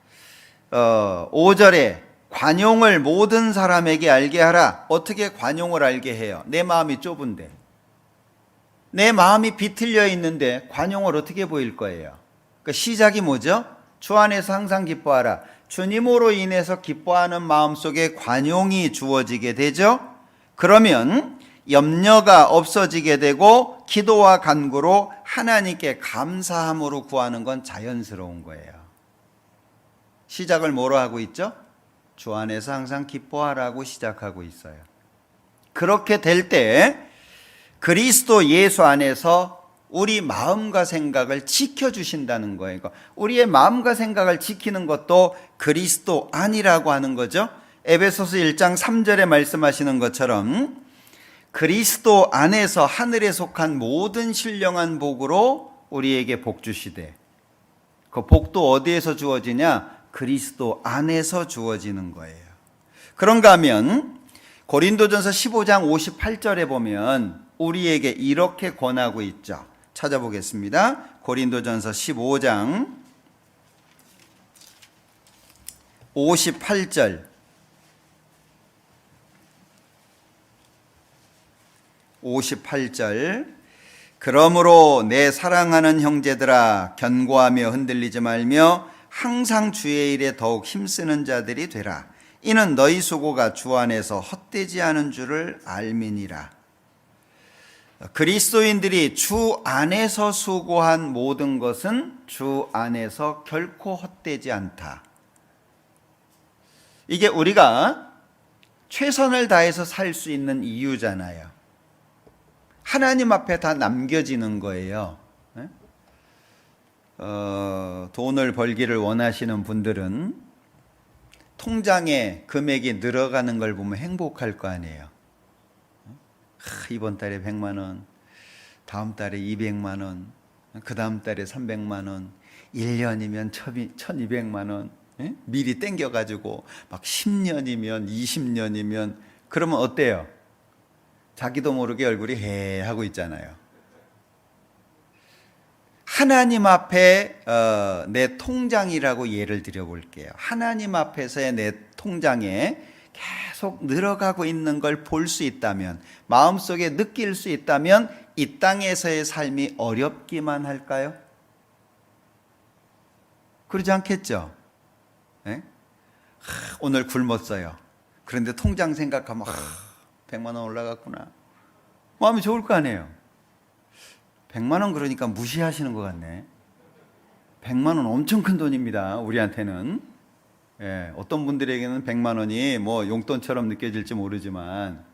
5절에 관용을 모든 사람에게 알게 하라. 어떻게 관용을 알게 해요? 내 마음이 좁은데, 내 마음이 비틀려 있는데 관용을 어떻게 보일 거예요? 그러니까 시작이 뭐죠? 주 안에서 항상 기뻐하라. 주님으로 인해서 기뻐하는 마음속에 관용이 주어지게 되죠. 그러면 염려가 없어지게 되고 기도와 간구로 하나님께 감사함으로 구하는 건 자연스러운 거예요. 시작을 뭐로 하고 있죠? 주 안에서 항상 기뻐하라고 시작하고 있어요. 그렇게 될 때 그리스도 예수 안에서 우리 마음과 생각을 지켜주신다는 거예요. 그러니까 우리의 마음과 생각을 지키는 것도 그리스도 안이라고 하는 거죠. 에베소서 1장 3절에 말씀하시는 것처럼 그리스도 안에서 하늘에 속한 모든 신령한 복으로 우리에게 복 주시되, 그 복도 어디에서 주어지냐? 그리스도 안에서 주어지는 거예요. 그런가 하면 고린도전서 15장 58절에 보면 우리에게 이렇게 권하고 있죠. 찾아보겠습니다. 고린도전서 15장 58절. 58절. 그러므로 내 사랑하는 형제들아, 견고하며 흔들리지 말며 항상 주의 일에 더욱 힘쓰는 자들이 되라. 이는 너희 수고가 주 안에서 헛되지 않은 줄을 알미니라. 그리스도인들이 주 안에서 수고한 모든 것은 주 안에서 결코 헛되지 않다. 이게 우리가 최선을 다해서 살 수 있는 이유잖아요. 하나님 앞에 다 남겨지는 거예요. 돈을 벌기를 원하시는 분들은 통장에 금액이 늘어가는 걸 보면 행복할 거 아니에요. 이번 달에 100만 원, 다음 달에 200만 원, 그 다음 달에 300만 원, 1년이면 1200만 원, 미리 땡겨가지고 막 10년이면 20년이면 그러면 어때요? 자기도 모르게 얼굴이 해하고 있잖아요. 하나님 앞에 내 통장이라고 예를 들어볼게요. 하나님 앞에서의 내 통장에 계속 늘어가고 있는 걸 볼 수 있다면, 마음속에 느낄 수 있다면 이 땅에서의 삶이 어렵기만 할까요? 그러지 않겠죠? 네? 오늘 굶었어요. 그런데 통장 생각하면 100만 원 올라갔구나. 마음이 좋을 거 아니에요. 100만 원 그러니까 무시하시는 것 같네. 100만 원 엄청 큰 돈입니다. 우리한테는. 예, 어떤 분들에게는 100만 원이 뭐 용돈처럼 느껴질지 모르지만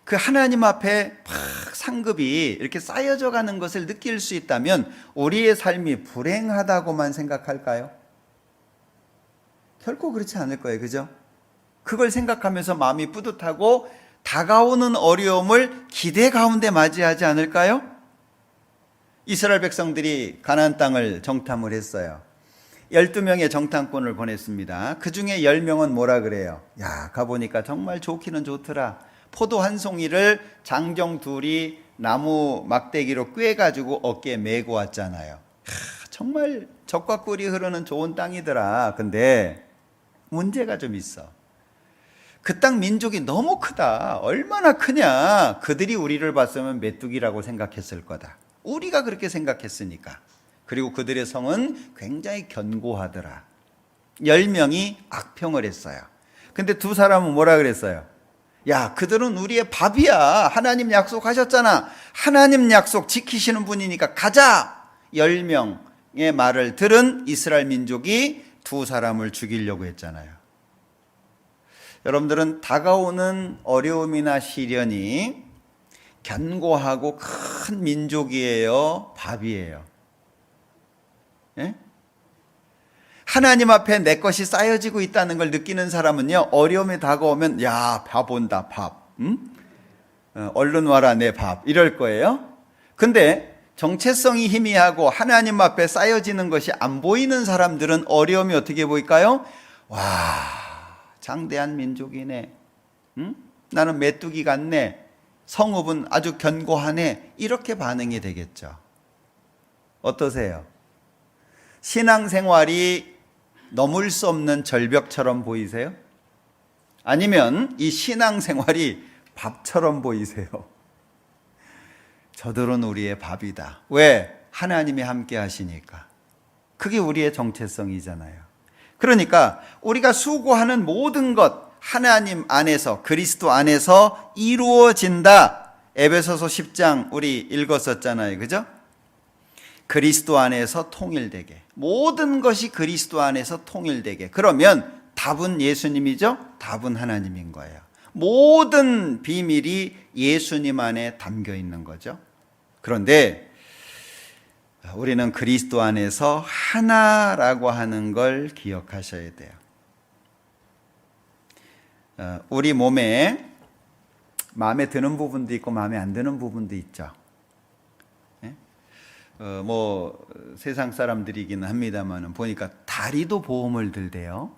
그 하나님 앞에 막 상급이 이렇게 쌓여져 가는 것을 느낄 수 있다면 우리의 삶이 불행하다고만 생각할까요? 결코 그렇지 않을 거예요. 그죠? 그걸 생각하면서 마음이 뿌듯하고 다가오는 어려움을 기대 가운데 맞이하지 않을까요? 이스라엘 백성들이 가나안 땅을 정탐을 했어요. 12명의 정탐꾼을 보냈습니다. 그 중에 10명은 뭐라 그래요? 야, 가보니까 정말 좋기는 좋더라. 포도 한 송이를 장정 둘이 나무 막대기로 꿰가지고 어깨에 메고 왔잖아요. 정말 젖과 꿀이 흐르는 좋은 땅이더라. 근데 문제가 좀 있어. 그 땅 민족이 너무 크다. 얼마나 크냐. 그들이 우리를 봤으면 메뚜기라고 생각했을 거다. 우리가 그렇게 생각했으니까. 그리고 그들의 성은 굉장히 견고하더라. 10명이 악평을 했어요. 근데 두 사람은 뭐라 그랬어요? 야, 그들은 우리의 밥이야. 하나님 약속하셨잖아. 하나님 약속 지키시는 분이니까 가자. 10명의 말을 들은 이스라엘 민족이 두 사람을 죽이려고 했잖아요. 여러분들은 다가오는 어려움이나 시련이 견고하고 큰 민족이에요? 밥이에요? 예? 하나님 앞에 내 것이 쌓여지고 있다는 걸 느끼는 사람은요, 어려움이 다가오면 야, 밥 온다, 밥. 얼른 와라, 내 밥. 이럴 거예요. 근데 정체성이 희미하고 하나님 앞에 쌓여지는 것이 안 보이는 사람들은 어려움이 어떻게 보일까요? 와, 장대한 민족이네. 나는 메뚜기 같네. 성읍은 아주 견고하네. 이렇게 반응이 되겠죠. 어떠세요? 신앙생활이 넘을 수 없는 절벽처럼 보이세요? 아니면 이 신앙생활이 밥처럼 보이세요? 저들은 우리의 밥이다. 왜? 하나님이 함께 하시니까. 그게 우리의 정체성이잖아요. 그러니까 우리가 수고하는 모든 것 하나님 안에서, 그리스도 안에서 이루어진다. 에베소서 10장 우리 읽었었잖아요. 그죠? 그리스도 안에서 통일되게. 모든 것이 그리스도 안에서 통일되게. 그러면 답은 예수님이죠? 답은 하나님인 거예요. 모든 비밀이 예수님 안에 담겨 있는 거죠. 그런데 우리는 그리스도 안에서 하나라고 하는 걸 기억하셔야 돼요. 우리 몸에 마음에 드는 부분도 있고 마음에 안 드는 부분도 있죠. 뭐 세상 사람들이기는 합니다만 보니까 다리도 보험을 들대요.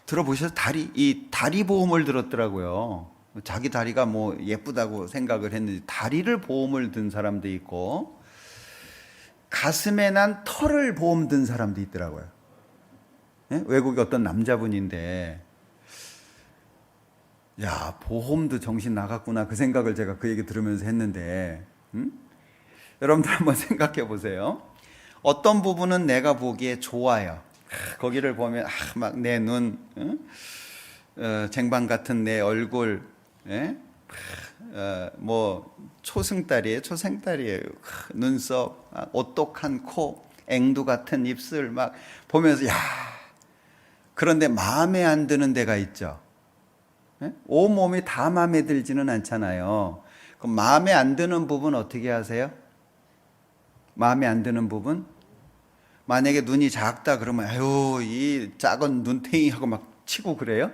들어보셔서 이 다리 보험을 들었더라고요. 자기 다리가 뭐 예쁘다고 생각을 했는데 다리를 보험을 든 사람도 있고 가슴에 난 털을 보험 든 사람도 있더라고요. 외국의 어떤 남자분인데 야, 보험도 정신 나갔구나 그 생각을 제가 그 얘기 들으면서 했는데 여러분들 한번 생각해 보세요. 어떤 부분은 내가 보기에 좋아요. 거기를 보면 막 내 눈, 쟁반 같은 내 얼굴, 뭐 초승달이에요, 초생달이에요. 눈썹, 오똑한 코, 앵두 같은 입술 막 보면서 야. 그런데 마음에 안 드는 데가 있죠. 온 몸이 다 마음에 들지는 않잖아요. 그럼 마음에 안 드는 부분 어떻게 하세요? 마음에 안 드는 부분? 만약에 눈이 작다 그러면 아유 이 작은 눈탱이하고 막 치고 그래요?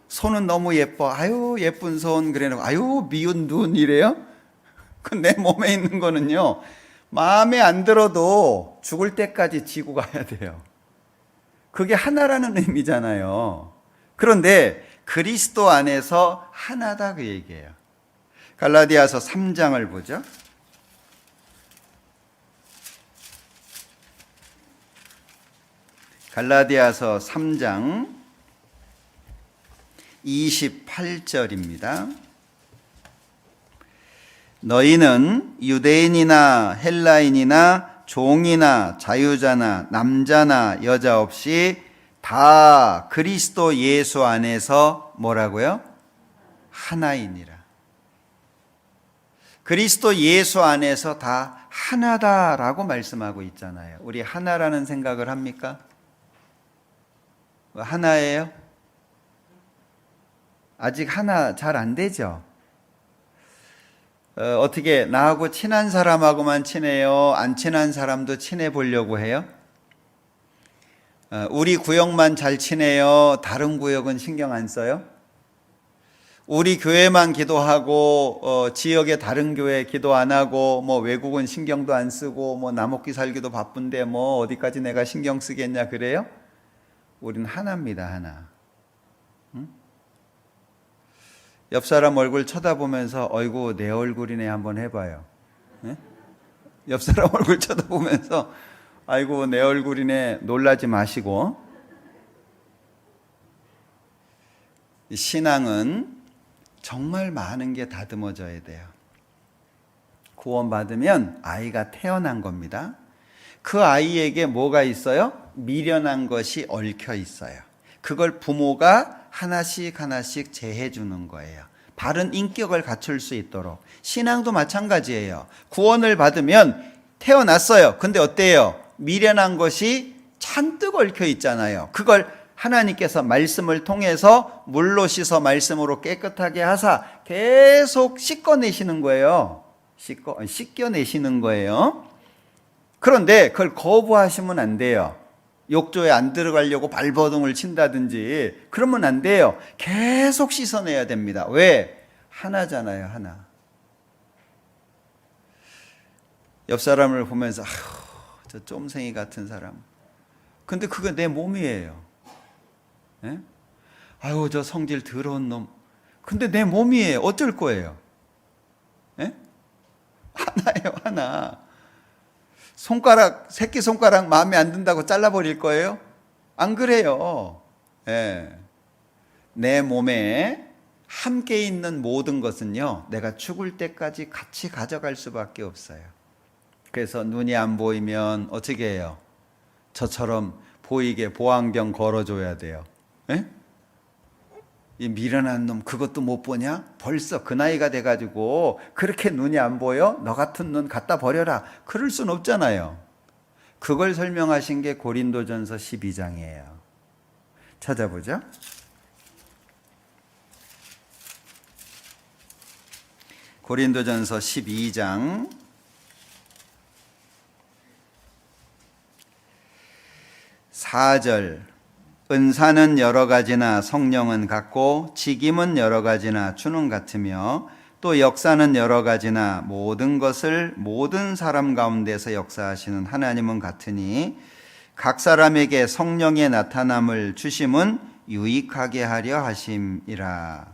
손은 너무 예뻐. 아유 예쁜 손 그래놓고 아유 미운 눈 이래요? 그 내 몸에 있는 거는요 마음에 안 들어도 죽을 때까지 지고 가야 돼요. 그게 하나라는 의미잖아요. 그런데 그리스도 안에서 하나다 그 얘기예요. 갈라디아서 3장을 보죠. 갈라디아서 3장 28절입니다. 너희는 유대인이나 헬라인이나 종이나 자유자나 남자나 여자 없이 다 그리스도 예수 안에서 뭐라고요? 하나이니라. 그리스도 예수 안에서 다 하나다라고 말씀하고 있잖아요. 우리 하나라는 생각을 합니까? 하나예요? 아직 하나 잘 안 되죠? 어떻게 나하고 친한 사람하고만 친해요? 안 친한 사람도 친해 보려고 해요? 우리 구역만 잘 친해요? 다른 구역은 신경 안 써요? 우리 교회만 기도하고 지역의 다른 교회 기도 안 하고 뭐 외국은 신경도 안 쓰고 뭐 나 먹기 살기도 바쁜데 뭐 어디까지 내가 신경 쓰겠냐 그래요? 우린 하나입니다. 하나. 응? 옆 사람 얼굴 쳐다보면서 어이구 내 얼굴이네 한번 해봐요. 네? 옆 사람 얼굴 쳐다보면서 아이고 내 얼굴이네 놀라지 마시고. 신앙은 정말 많은 게 다듬어져야 돼요. 구원받으면 아이가 태어난 겁니다. 그 아이에게 뭐가 있어요? 미련한 것이 얽혀 있어요. 그걸 부모가 하나씩 하나씩 제해 주는 거예요. 바른 인격을 갖출 수 있도록. 신앙도 마찬가지예요. 구원을 받으면 태어났어요. 근데 어때요? 미련한 것이 잔뜩 얽혀 있잖아요. 그걸 하나님께서 말씀을 통해서 물로 씻어 말씀으로 깨끗하게 하사 계속 씻어내시는 거예요. 씻겨내시는 거예요. 그런데 그걸 거부하시면 안 돼요. 욕조에 안 들어가려고 발버둥을 친다든지 그러면 안 돼요. 계속 씻어내야 됩니다. 왜? 하나잖아요. 하나. 옆 사람을 보면서 아휴 저 쫌생이 같은 사람. 근데 그거 내 몸이에요. 예? 아유 저 성질 더러운 놈. 근데 내 몸이에요. 어쩔 거예요? 예? 하나예요. 하나. 손가락, 새끼손가락 마음에 안 든다고 잘라버릴 거예요? 안 그래요. 예. 내 몸에 함께 있는 모든 것은요, 내가 죽을 때까지 같이 가져갈 수밖에 없어요. 그래서 눈이 안 보이면 어떻게 해요? 저처럼 보이게 보안경 걸어줘야 돼요. 예? 이 미련한 놈 그것도 못 보냐? 벌써 그 나이가 돼가지고 그렇게 눈이 안 보여? 너 같은 눈 갖다 버려라. 그럴 순 없잖아요. 그걸 설명하신 게 고린도전서 12장이에요. 찾아보죠. 고린도전서 12장 4절 은사는 여러 가지나 성령은 같고 직임은 여러 가지나 주는 같으며 또 역사는 여러 가지나 모든 것을 모든 사람 가운데서 역사하시는 하나님은 같으니 각 사람에게 성령의 나타남을 주심은 유익하게 하려 하심이라.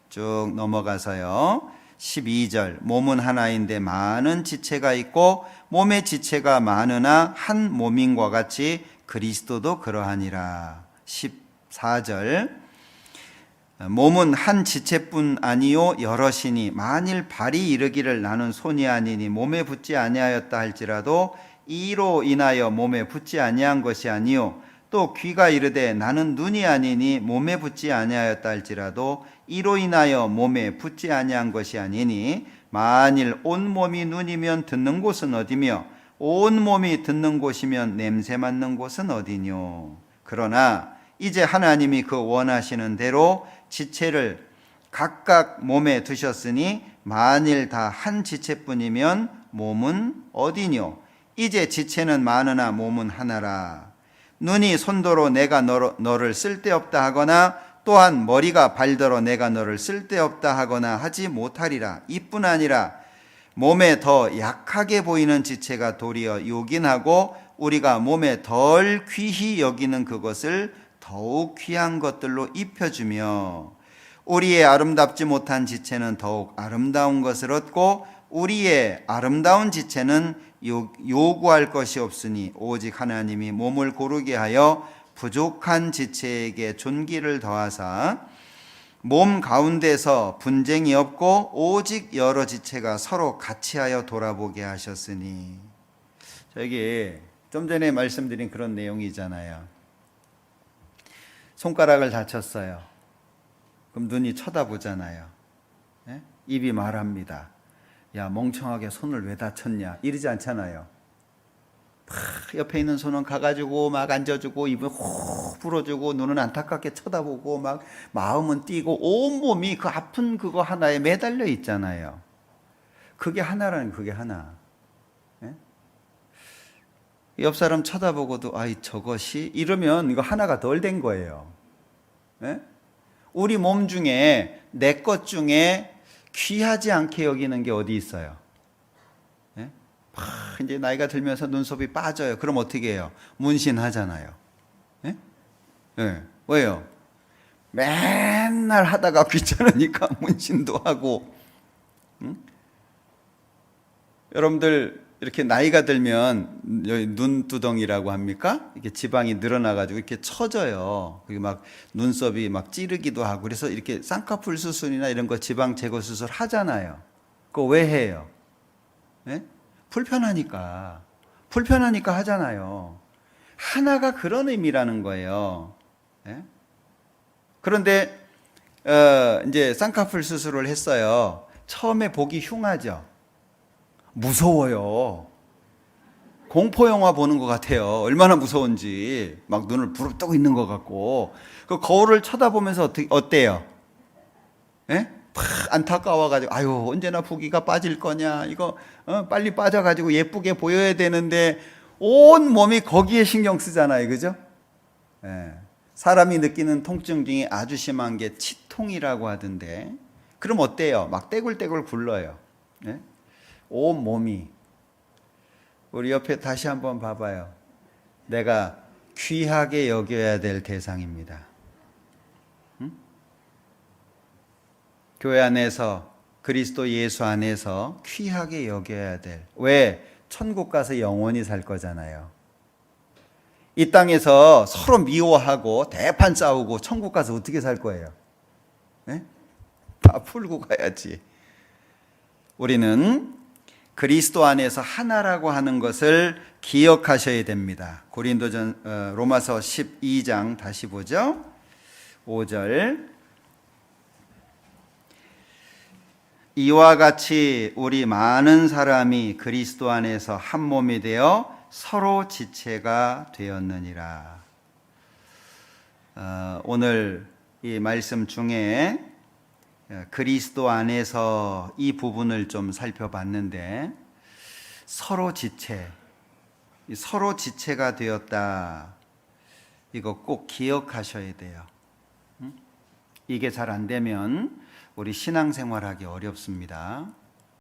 쭉 넘어가서요. 12절 몸은 하나인데 많은 지체가 있고 몸의 지체가 많으나 한 몸인과 같이 그리스도도 그러하니라. 14절 몸은 한 지체뿐 아니요 여럿이니 만일 발이 이르기를 나는 손이 아니니 몸에 붙지 아니하였다 할지라도 이로 인하여 몸에 붙지 아니한 것이 아니요 또 귀가 이르되 나는 눈이 아니니 몸에 붙지 아니하였다 할지라도 이로 인하여 몸에 붙지 아니한 것이 아니니 만일 온 몸이 눈이면 듣는 곳은 어디며 온 몸이 듣는 곳이면 냄새 맡는 곳은 어디뇨. 그러나 이제 하나님이 그 원하시는 대로 지체를 각각 몸에 두셨으니 만일 다 한 지체뿐이면 몸은 어디뇨. 이제 지체는 많으나 몸은 하나라. 눈이 손더러 내가 너를 쓸데없다 하거나 또한 머리가 발더러 내가 너를 쓸데없다 하거나 하지 못하리라. 이뿐 아니라 몸에 더 약하게 보이는 지체가 도리어 요긴하고 우리가 몸에 덜 귀히 여기는 그것을 더욱 귀한 것들로 입혀주며 우리의 아름답지 못한 지체는 더욱 아름다운 것을 얻고 우리의 아름다운 지체는 요구할 것이 없으니 오직 하나님이 몸을 고르게 하여 부족한 지체에게 존귀를 더하사 몸 가운데서 분쟁이 없고 오직 여러 지체가 서로 같이하여 돌아보게 하셨으니. 여기 좀 전에 말씀드린 그런 내용이잖아요. 손가락을 다쳤어요. 그럼 눈이 쳐다보잖아요. 예? 입이 말합니다. 야, 멍청하게 손을 왜 다쳤냐 이러지 않잖아요. 옆에 있는 손은 가가지고 막 앉아주고 입을 호 불어주고 눈은 안타깝게 쳐다보고 막 마음은 뛰고 온몸이 그 아픈 그거 하나에 매달려 있잖아요. 그게 하나라는 그게 하나. 예? 옆 사람 쳐다보고도 아이 저것이 이러면 이거 하나가 덜 된 거예요. 예? 우리 몸 중에 내 것 중에 귀하지 않게 여기는 게 어디 있어요? 예? 이제 나이가 들면서 눈썹이 빠져요. 그럼 어떻게 해요? 문신하잖아요. 예? 예. 왜요? 맨날 하다가 귀찮으니까 문신도 하고. 응? 여러분들 이렇게 나이가 들면 여기 눈두덩이라고 합니까? 이렇게 지방이 늘어나가지고 이렇게 처져요. 그리고 막 눈썹이 막 찌르기도 하고 그래서 이렇게 쌍꺼풀 수술이나 이런 거 지방 제거 수술 하잖아요. 그거 왜 해요? 예? 불편하니까 하잖아요. 하나가 그런 의미라는 거예요. 예? 그런데 이제 쌍꺼풀 수술을 했어요. 처음에 보기 흉하죠. 무서워요. 공포 영화 보는 것 같아요. 얼마나 무서운지. 막 눈을 부릅뜨고 있는 것 같고. 그 거울을 쳐다보면서 어때요? 예? 팍 안타까워가지고 아유 언제나 부기가 빠질 거냐. 이거 빨리 빠져가지고 예쁘게 보여야 되는데 온 몸이 거기에 신경 쓰잖아요. 그죠? 예. 사람이 느끼는 통증 중에 아주 심한 게 치통이라고 하던데. 그럼 어때요? 막 떼굴떼굴 굴러요. 예? 온 몸이. 우리 옆에 다시 한번 봐봐요. 내가 귀하게 여겨야 될 대상입니다. 응? 교회 안에서 그리스도 예수 안에서 귀하게 여겨야 될. 왜? 천국 가서 영원히 살 거잖아요. 이 땅에서 서로 미워하고 대판 싸우고 천국 가서 어떻게 살 거예요? 네? 다 풀고 가야지. 우리는 그리스도 안에서 하나라고 하는 것을 기억하셔야 됩니다. 로마서 12장 다시 보죠. 5절. 이와 같이 우리 많은 사람이 그리스도 안에서 한 몸이 되어 서로 지체가 되었느니라. 오늘 이 말씀 중에 그리스도 안에서 이 부분을 좀 살펴봤는데 서로 지체가 되었다. 이거 꼭 기억하셔야 돼요. 이게 잘 안 되면 우리 신앙생활하기 어렵습니다.